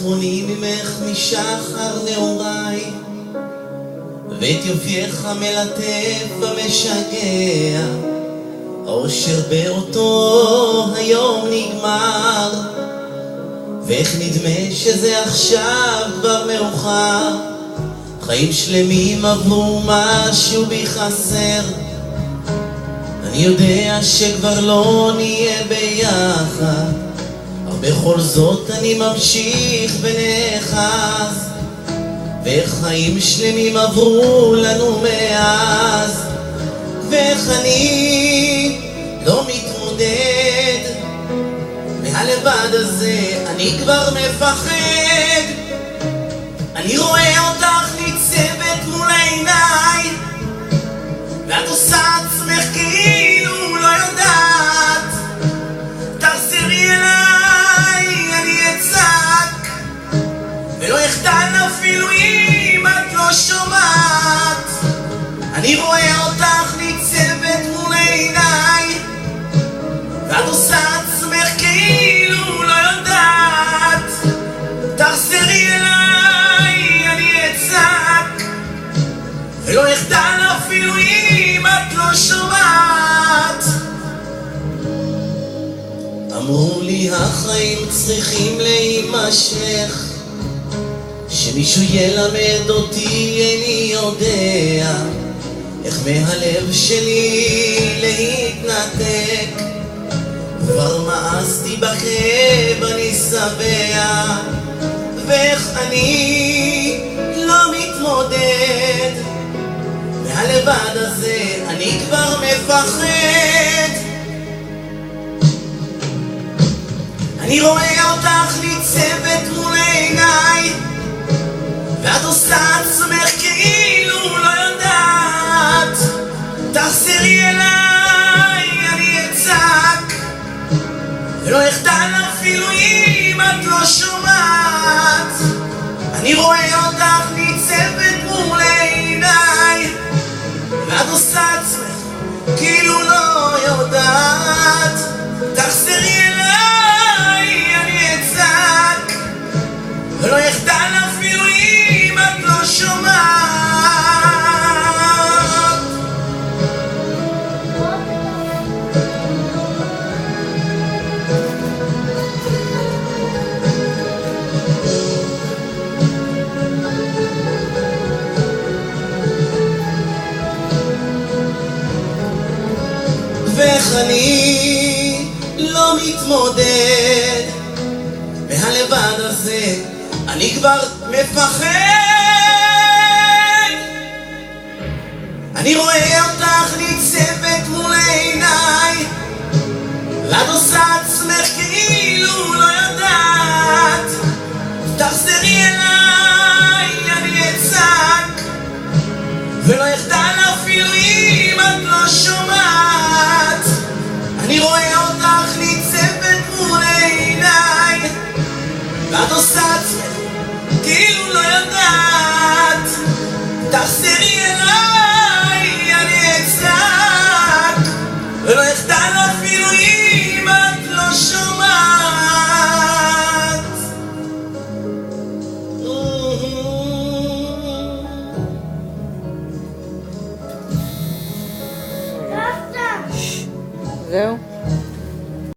זיכרוני ממך משחר נעוריי, ואת יופייך מלטף ומשגע. האושר באותו היום נגמר, ואיך נדמה שזה עכשיו כבר מאוחר. חיים שלמים עברו, משהו בי חסר. אני יודע שכבר לא נהיה ביחד, אך בכל זאת אני ממשיך ונאחז. ואיך חיים שלמים עברו לנו מאז, ואיך אני לא מתמודד מהלבד הזה. אני כבר מפחד, אני רואה אותך ניצבת מול עיניי, ואת עושה עצמך כאילו לא יודעת. תחזרי אליי, אני אצעק ולא אחדל אפילו אם את לא שומעת. אני רואה אותך ניצבת מול עיניי, ואת עושה עצמך כאילו לא יודעת. תחזרי אליי, אני אצעק ולא אחדל אפילו אם את לא שומעת. אמרו לי החיים צריכים להימשך, שמישהו ילמד אותי, איני יודע איך מהלב שלי להתנתק. כבר מאסתי בכאב, אני שבע, ואיך אני לא מתמודד מהלבד הזה. אני כבר מפחד, אני רואה אותך ניצבת מול עיניי, ואת עושה עצמך כאילו לא יודעת. תחזרי אליי, אני אצעק ולא אחדל אפילו אם את לא שומעת. אני רואה אותך ניצבת מול עיניי, ואת עושה עצמך כאילו לא יודעת. תחזרי אליי, אני אצעק ולא אחדל אפילו אם את לא שומעת. ואיך אני לא מתמודד מהלבד הזה. אני כבר מפחד, אני רואה אותך ניצבת מול עיניי, ואת עושה עצמך כאילו לא יודעת. תחזרי אליי, אני אצעק ולא אחדל אפילו אם את לא שומעת. אני רואה אותך ניצבת מול עיניי, ואת עושה עצמך כאילו לא יודעת. תחזרי אליי, אני אצעק ולא אחדל אפילו אם את לא שומעת. זהו.